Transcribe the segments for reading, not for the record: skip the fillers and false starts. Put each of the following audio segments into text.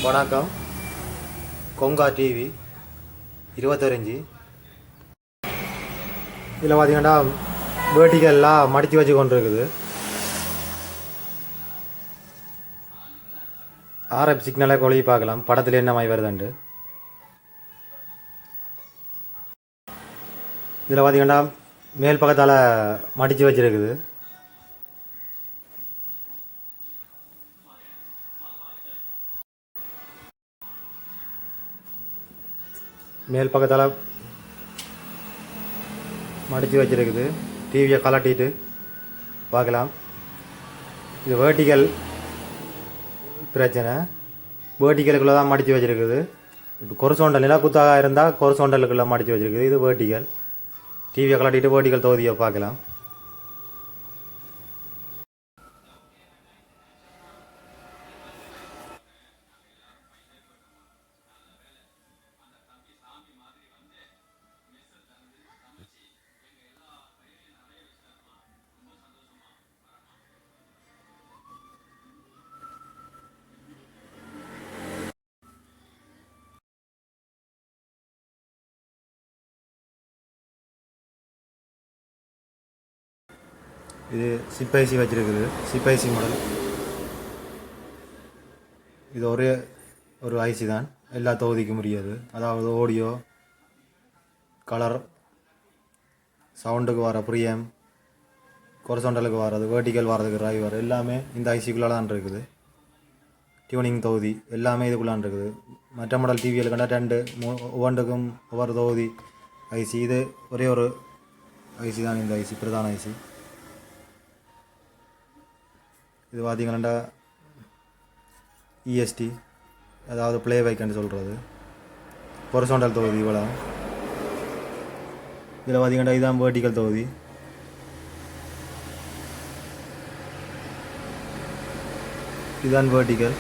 வணக்கம். கொங்கா டிவி 25. இதில் பார்த்தீங்கன்னா வேட்டிகள்லாம் மடித்து வச்சு கொண்டு இருக்குது. ஆர்எஃப் சிக்னலை கொழுவி பார்க்கலாம் படத்தில் என்ன மாதிரி வருதுண்டு. இதில் பார்த்தீங்கன்னா மேல் பக்கத்தால் மடித்து வச்சுருக்குது. மேல் பக்கத்தால் மடித்து வச்சுருக்குது. டிவியை கலட்டிட்டு பார்க்கலாம். இது வேர்ட்டிக்கல் பிரச்சனை. வேர்ட்டிக்கலுக்குள்ளே தான் மடித்து வச்சுருக்குது. இப்போ கொரசோண்டல் நிலக்குத்தாக இருந்தால் கொரசோண்டலுக்குள்ளே மடித்து வச்சுருக்குது. இது வேர்ட்டிக்கல். டிவியை கலட்டிட்டு வேர்ட்டிக்கல் தொகுதியை பார்க்கலாம். இது சிப்ஐசி வச்சுருக்குது. சிப்ஐசி மாடல். இது ஒரு ஐசி தான் எல்லா தொகுதிக்கும் முடியாது. அதாவது ஆடியோ, கலர், சவுண்டுக்கு வர ப்ரீஎம், கொரசோண்டலுக்கு வர்றது, வேர்ட்டிக்கல் வர்றதுக்கு டிரைவர் எல்லாமே இந்த ஐசிக்குள்ளே தான் இருக்குது. டியூனிங் தொகுதி எல்லாமே இதுக்குள்ளான் இருக்குது. மற்ற மாடல் டிவியில் கண்டா ஒவ்வொன்றுக்கும் ஒவ்வொரு தொகுதி ஐசி. இது ஒரே ஒரு ஐசி தான் இந்த ஐசி, பிரதான ஐசி. இது பார்த்திங்கன்னா இஎஸ்டி, அதாவது ப்ளே பைக்குன்னு சொல்கிறது. ஹொரிசாண்டல் தொகுதி இவ்வளோ. இதில் பார்த்திங்கன்னா இதுதான் வேர்ட்டிக்கல் தொகுதி. இதுதான் வேர்ட்டிக்கல்.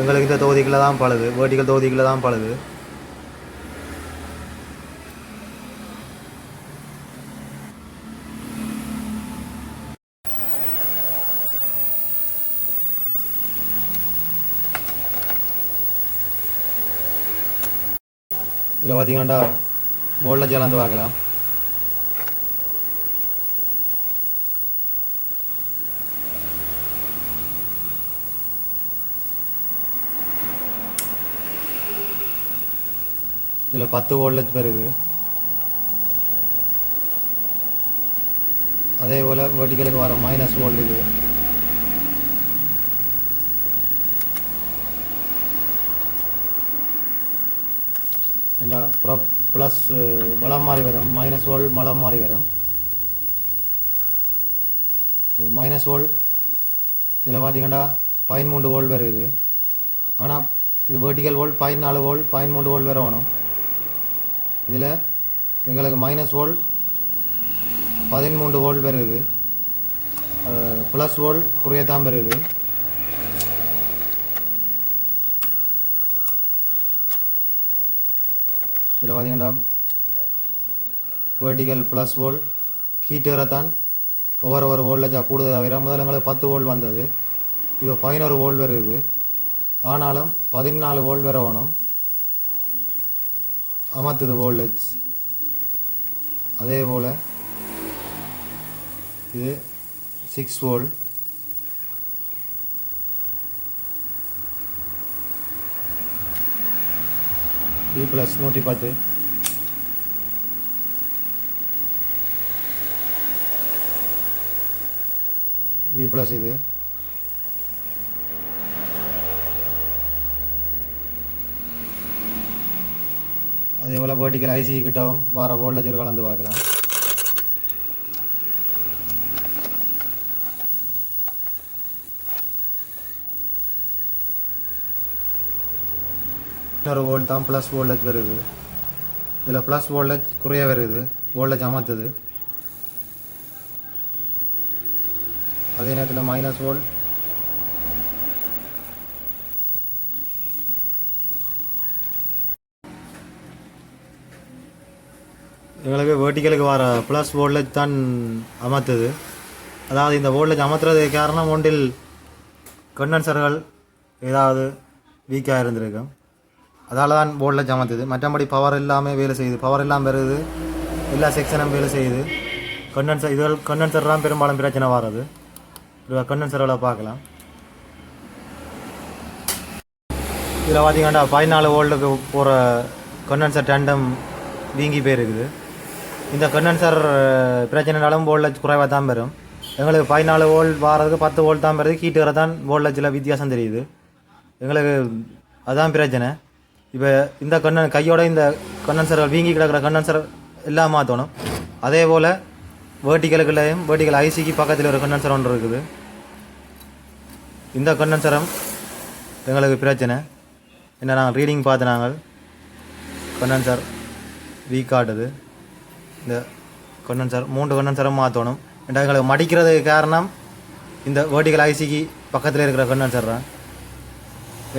எங்களுக்கு இந்த தொகுதிக்குள்ளே தான் பழுது. வேர்ட்டிக்கல் தொகுதிக்குள்ளே தான் பழுது. இதில் பார்த்தீங்கன்னா வோல்டேஜ் கலந்து பார்க்கலாம். இதில் 10 வோல்டேஜ் வருது. அதே போல் வேர்ட்டிக்கலுக்கு வர மைனஸ் வோல்ட். இது ரெண்டா ப்ளஸ் வளம் மாறி வரும், மைனஸ் வோல்ட் மலம் மாறி வரும். இது மைனஸ் வோல்ட். இதில் பார்த்தீங்கன்னா 13 வோல்ட் வருது. ஆனால் இது வேர்ட்டிக்கல் வோல்ட் 14 வோல்ட் 13 வோல்ட் வரணும். இதில் எங்களுக்கு மைனஸ் வோல்ட் 13 வோல்ட் வருது. ப்ளஸ் வோல்ட் குறையத்தான் வருது. இதில் பார்த்தீங்கன்னா வேர்ட்டிக்கல் ப்ளஸ் வோல்ட் ஹீட்டரை ஒவ்வொரு வோல்டேஜாக கூடுதல் தவிர முதல்ல எங்களுக்கு 10 வோல்ட் வந்தது. இப்போ 11 வோல்ட் வருது. ஆனாலும் 14 வோல்ட் வர வேணும். அமர்த்துது வோல்டேஜ். அதே போல் இது 6 volt. B plus 110. B plus. இது அதே போல் வேர்ட்டிக்கல் ஐசி கிட்டவும் வர வோல்டேஜ் கலந்து பார்க்கலாம். இன்னொரு வோல்ட் தான் ப்ளஸ் வோல்டேஜ் வருது. இதில் ப்ளஸ் வோல்டேஜ் குறைய வருது. வோல்டேஜ் அமர்த்துது. அதே நேரத்தில் மைனஸ் வோல்ட். எங்களுக்கு வேர்ட்டிக்கலுக்கு வர ப்ளஸ் வோல்டேஜ் தான் அமர்த்துது. அதாவது இந்த வோல்டேஜ் அமர்த்துறதுக்கு காரணம் ஒன்றில் கண்டென்சர்கள் ஏதாவது வீக்காக இருந்திருக்கும். அதால் தான் போர்டில் சமத்துது. மற்றபடி பவர் எல்லாமே வேலை செய்யுது. பவர் எல்லாம் வருது, எல்லா செக்ஷனும் வேலை செய்யுது. கண்டென்சர் இதுகள் கண்டென்சர் தான் பெரும்பாலும் பிரச்சனை வர்றது. கண்டென்சரோட பார்க்கலாம். இதில் பார்த்தீங்கன்னா 14 வோல்ட்டுக்கு போகிற கண்டென்சர் டேண்டம் வீங்கி போயிருக்குது. இந்த கண்டென்சர் பிரச்சனைனாலும் வோல்டேஜ் குறைவாக தான் பெறும். எங்களுக்கு 14 வோல்ட் வாரதுக்கு 10 வோல்ட் தான் பெறுது. ஹீட்டு வர தான் வோல்டேஜில் வித்தியாசம் தெரியுது. எங்களுக்கு அதுதான் பிரச்சனை. இப்போ இந்த கையோட இந்த கண்டென்சர் வீங்கி கிடக்கிற கண்டென்சர் எல்லாம் மாற்றணும். அதே போல் வேர்ட்டிக்கலுக்குள்ளேயும் வேர்ட்டிக்கல் ஐசிக்கு பக்கத்தில் ஒரு கண்டென்சர் ஒன்று இருக்குது. இந்த கண்டென்சரும் எங்களுக்கு பிரச்சனை. என்ன நாங்கள் ரீடிங் பார்த்து நாங்கள் கண்டென்சர் வீக் ஆட்டுது. இந்த கண்டென்சர் 3 கண்டென்சரும் மாற்றணும். ஏன்னா எங்களுக்கு மடிக்கிறதுக்கு காரணம் இந்த வேர்ட்டிக்கல் ஐசிக்கு பக்கத்தில் இருக்கிற கண்டென்சர் தான்.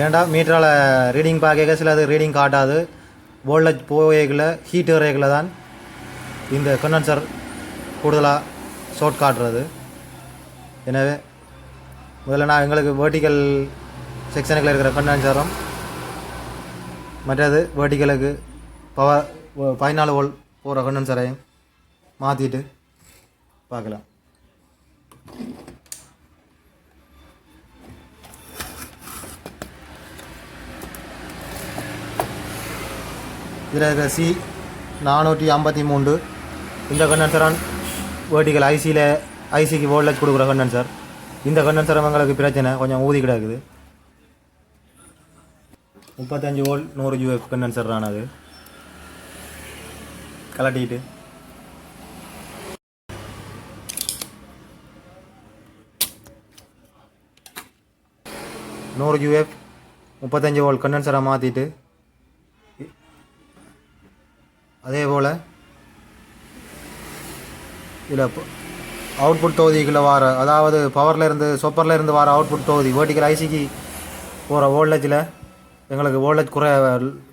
ஏன்டா மீட்டரால் ரீடிங் பார்க்க சில அது ரீடிங் காட்டாது. வோல்டேஜ் போவேக்கில் ஹீட் வரைக்கில் தான் இந்த கண்டென்சர் கூடுதலாக ஷார்ட் காட்டுறது. எனவே முதல்ல நான் எங்களுக்கு வேர்ட்டிக்கல் செக்ஷனுக்குள்ள இருக்கிற கண்டென்சரும் மற்றது வேர்ட்டிக்கலுக்கு பவர் 14 வோல்ட் போகிற கண்டென்சரையும் மாற்றிட்டு பார்க்கலாம். இதில் இருக்கிற C453 இந்த கண்டென்சரான் வேர்ட்டிக்கல் ஐசிக்கு வோல்டேஜ் கொடுக்குற கண்டென்சர். இந்த கண்டென்சர் எங்களுக்கு பிரச்சனை கொஞ்சம் ஊதி கிடக்குது. 35 வோல்ட் 100 UF கண்டென்சர் தான். அது கலட்டிட்டு UF 35 வோல்ட் கண்டென்சரை மாற்றிட்டு அதே போல் இதில் அவுட்புட் தொகுதிக்குள்ளே வர, அதாவது பவர்லேருந்து சொப்பர்லேருந்து வர அவுட்புட் தொகுதி வேர்ட்டிக்கல் ஐசிக்கு போகிற வோல்டேஜில் எங்களுக்கு வோல்டேஜ்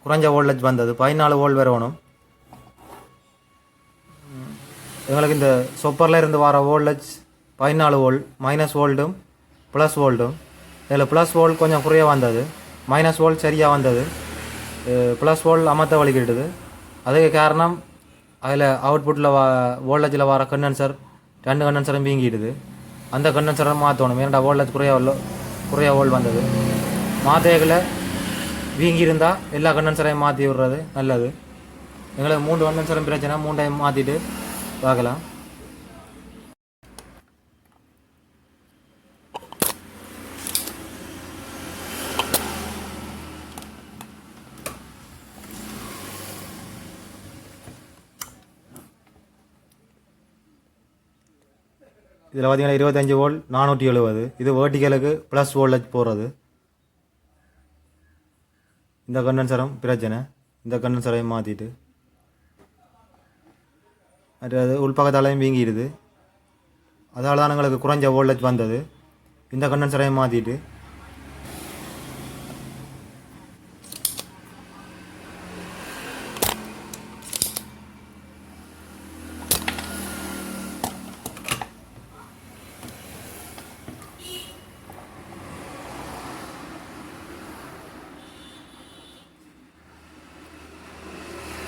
குறைஞ்ச வோல்டேஜ் வந்தது. 14 வோல்ட் வரணும். எங்களுக்கு இந்த சொப்பரில் இருந்து வர வோல்டேஜ் 14 வோல்ட், மைனஸ் வோல்ட்டும் ப்ளஸ் வோல்ட்டும். இதில் ப்ளஸ் வோல்ட் கொஞ்சம் குறைய வந்தது, மைனஸ் வோல்ட் சரியாக வந்தது. ப்ளஸ் வோல்ட் அமர்த்த வலிக்கிட்டுது. அதுக்கு காரணம் அதில் அவுட்புட்டில் வோல்டேஜில் வர கண்டென்சர் 2 கண்டென்சரும் வீங்கிடுது. அந்த கண்டென்சரை மாற்றணும். ஏன்டா வோல்டேஜ் குறைய வோல்ட் வந்தது. மாற்றேக்கில் வீங்கியிருந்தால் எல்லா கண்டென்சரையும் மாற்றி விடுறது நல்லது. எங்களுக்கு 3 கண்டென்சரும் பிரச்சனை. 3ஐயும் மாற்றிட்டு பார்க்கலாம். இதில் பார்த்தீங்கன்னா 25 வோல்ட் 470. இது வேர்ட்டிக்கலுக்கு ப்ளஸ் வோல்டேஜ் போகிறது. இந்த கண்டென்சரும் பிரச்சனை. இந்த கண்டென்சரையும் மாற்றிட்டு மற்றது உள்பக்கத்தாலையும் வீங்கிடுது. அதால் தான் எங்களுக்கு குறைஞ்ச வோல்டேஜ் வந்தது. இந்த கண்டென்சரையும் மாற்றிட்டு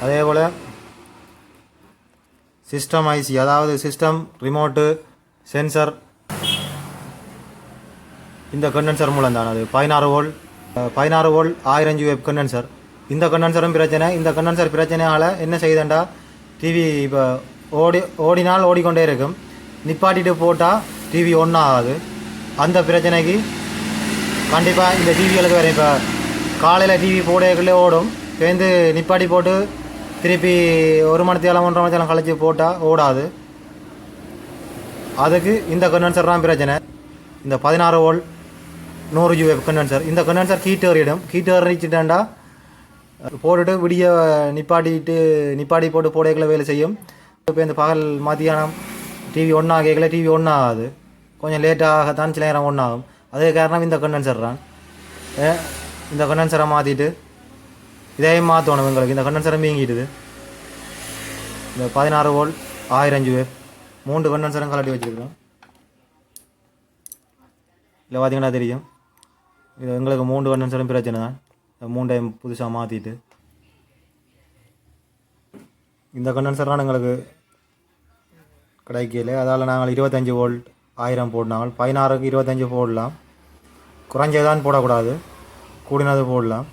அதே போல் சிஸ்டம் ஐசி, அதாவது சிஸ்டம் ரிமோட்டு சென்சர், இந்த கண்டென்சர் மூலம் தான். அது 16 வோல்ட் 1000 UF கண்டென்சர். இந்த கண்டென்சரும் பிரச்சனை. இந்த கண்டென்சர் பிரச்சனையால் என்ன செய்யுதுண்டா, டிவி இப்போ ஓடினால் ஓடிக்கொண்டே இருக்கும். நிப்பாட்டிட்டு போட்டால் டிவி ஒன்றும் ஆகாது. அந்த பிரச்சனைக்கு கண்டிப்பாக இந்த டிவிகளுக்கு வேறு. இப்போ காலையில் டிவி போடக்குள்ளே ஓடும், சேர்ந்து நிப்பாட்டி போட்டு திருப்பி 1 மணி நேரம் 1.5 மணி நேரம் கழிச்சு போட்டால் ஓடாது. அதுக்கு இந்த கண்டென்சர் தான் பிரச்சனை. இந்த 16 வோல்ட் 100 UF கண்டென்சர். இந்த கண்டென்சர் ஹீட் ஏறிடும். ஹீட் ஏறிச்சுட்டாண்டா போட்டுட்டு விடிய நிப்பாட்டி போட்டு போடக்குள்ள வேலை செய்யும். இப்போ இந்த பகல் மத்தியானம் டிவி ஒன்றா கேட்கல, டிவி ஒன்றா ஆகாது. கொஞ்சம் லேட்டாகத்தான் சில நேரம் ஒன்றாகும். அதுக்கு காரணம் இந்த கண்டென்சர் தான். இந்த கண்டென்சரை மாற்றிட்டு இதையும் மாற்றணும். எங்களுக்கு இந்த கண்டென்சரை வீங்கிடுது. இந்த 16 வோல்ட் 1000 UF 3 கண்டென்சரும் கலட்டி வச்சுருக்கிறோம். இல்லை பார்த்தீங்கன்னா தெரியும். இது எங்களுக்கு 3 கண்டென்சரும் பிரச்சனை தான். 3 புதுசாக மாற்றிட்டு இந்த கண்டென்சர் தான் எங்களுக்கு கிடைக்கல. அதால் நாங்கள் 25 வோல்ட் 1000 போடனாங்க. 16க்கு 25 போடலாம். குறைஞ்சதான் போடக்கூடாது, கூடினது போடலாம்.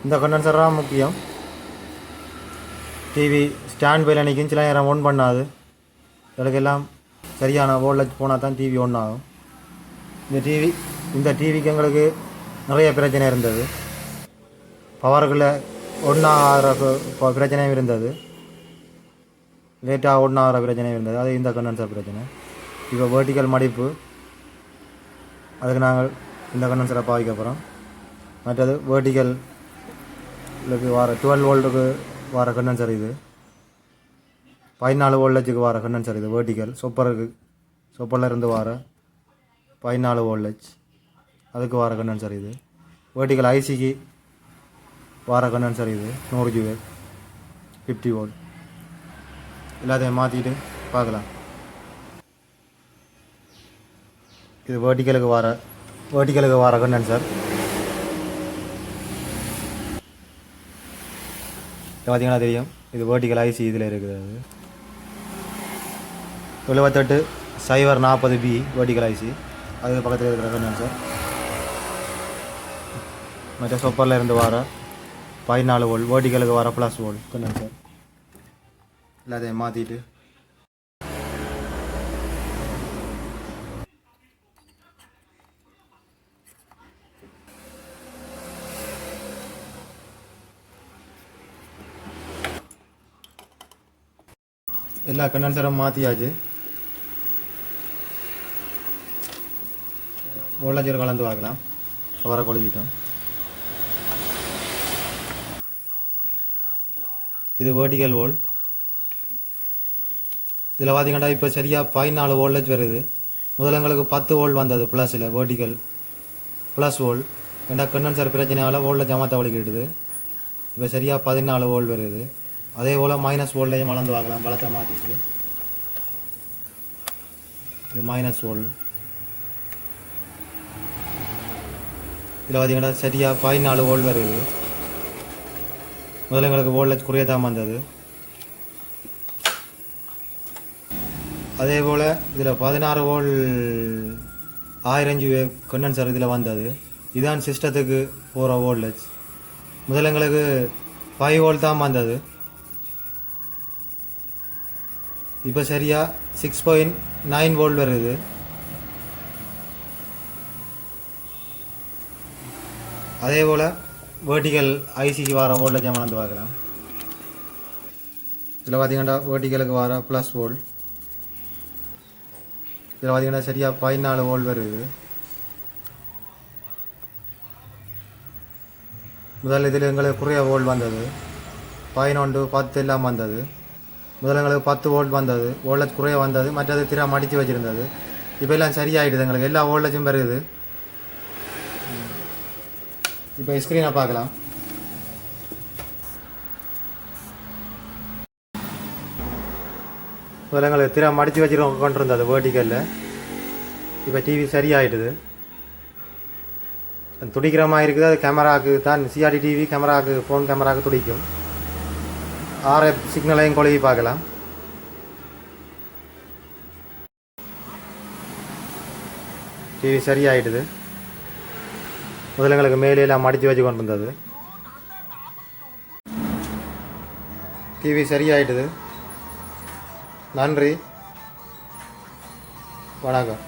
இந்த கண்டென்சர் தான் முக்கியம். டிவி ஸ்டாண்ட் பையில் நிற்கும், சில நேரம் ஒன் பண்ணாது. இதுக்கெல்லாம் சரியான வோல்டேஜ் போனால் தான் டிவி ஒன் ஆகும். இந்த டிவிக்கு எங்களுக்கு நிறைய பிரச்சனை இருந்தது. பவருக்குள்ளே ஒன்றாகிற பிரச்சனையும் இருந்தது, லேட்டாக ஒன்றாகிற பிரச்சனையும் இருந்தது. அது இந்த கண்டென்சர் பிரச்சனை. இப்போ வெர்டிக்கல் மடிப்பு, அதுக்கு நாங்கள் இந்த கண்டென்சரை பாவிக்க போகிறோம். மற்றது வெர்டிக்கலுக்கு வர 12 வோல்ட்டுக்கு வர கண்டென்சர் இது. 14 வோல்டேஜுக்கு வர கண்டென்சர் இது. வெர்டிக்கல் சொப்பரில் இருந்து வர 14 வோல்டேஜ் அதுக்கு வர கண்டென்சர் இது. வெர்டிக்கல் ஐசிக்கு வர கண்டென்சர் இது 100 ஜூ 50 வோல்ட். எல்லாத்தையும் மாற்றிட்டு பார்க்கலாம். இது வெர்டிக்கலுக்கு வர கண்டென்சர். பார்த்தீங்கன்னா தெரியும், இது வெர்டிக்கல் ஐசி இதில் இருக்குது. அது 78-040B வெர்டிக்கல் ஐசி, அது பக்கத்தில் இருக்கிற கண்டென்சர். மற்ற சொப்பரில் இருந்து வர 14 வோல்ட் வெர்டிக்கலுக்கு வர ப்ளஸ் வோல்ட் கண்டென்சர். எல்லாத்தையும் மாற்றிட்டு எல்லா கண்டென்சரும் மாற்றியாச்சு. வோல்டேஜ் கலந்து பார்க்கலாம். பவரை கொழுவிட்டோம். இது வெர்டிக்கல் வோல்ட். இதில் பார்த்தீங்கன்னா இப்போ சரியாக 14 வோல்டேஜ் வருது. முதல்ல எங்களுக்கு 10 வோல்ட் வந்தது ப்ளஸில், வெர்டிக்கல் ப்ளஸ் வோல்ட். ஏன்னா கண்டென்சர் பிரச்சனையால் வோல்டேஜ் அமர்த்த வலிக்கிடுது. இப்போ சரியாக 14 வோல்ட் வருது. அதே போல் மைனஸ் வோல்டேஜும் வளர்ந்து பார்க்கலாம். பலத்தை மாற்றிட்டு இது மைனஸ் வோல்ட். இதில் பார்த்தீங்கன்னா சரியாக 14 வோல்ட் வருது. முதல்ல எங்களுக்கு வோல்டேஜ் குறையத்தான் வந்தது. அதே போல் இதில் 16 வோல்ட் 1000 ஜூ கண்டென்சர் இதில் வந்தது. இதுதான் சிஸ்டத்துக்கு போகிற வோல்டேஜ். முதல்ல எங்களுக்கு 5 வோல்ட் தான் வந்தது. இப்போ சரியாக 6.9 வோல்ட் வருது. அதே போல் வெர்டிக்கல் ஐசிக்கு வர வோல்டேஜை வளர்ந்து பார்க்கலாம். இதில் பார்த்தீங்கன்னா வெர்டிக்கலுக்கு வர ப்ளஸ் வோல்ட். இதில் பார்த்தீங்கன்னா சரியாக 14 வோல்ட் வருது. முதல்ல இதில் எங்களுக்கு குறைய வோல்ட் வந்தது. 11, 10 எல்லாம் வந்தது. முதல்ல எங்களுக்கு 10 வோல்ட் வந்தது. வோல்டேஜ் குறைய வந்தது. மற்றது திரை மடித்து வச்சுருந்தது. இப்போ எல்லாம் சரியாயிடுது. எங்களுக்கு எல்லா வோல்டேஜும் வருது. இப்போ ஸ்க்ரீனை பார்க்கலாம். முதல்ல எங்களுக்கு திரை மடித்து வச்சுருக்கோம் கொண்டிருந்தது வெர்டிக்கலில். இப்போ டிவி சரியாயிடுது. துடிக்கிற மாதிரி இருக்குது. அது கேமராவுக்கு தான், சிஆர்டி டிவி கேமராவுக்கு, ஃபோன் கேமராவுக்கு துடிக்கும். RF சிக்னலையும் கொழுவி பார்க்கலாம். டிவி சரியாயிடுது. முதல்ல எங்களுக்கு மேலையெல்லாம் மடித்து வச்சு கொண்டு இருந்தது. டிவி சரியாயிடுது. நன்றி, வணக்கம்.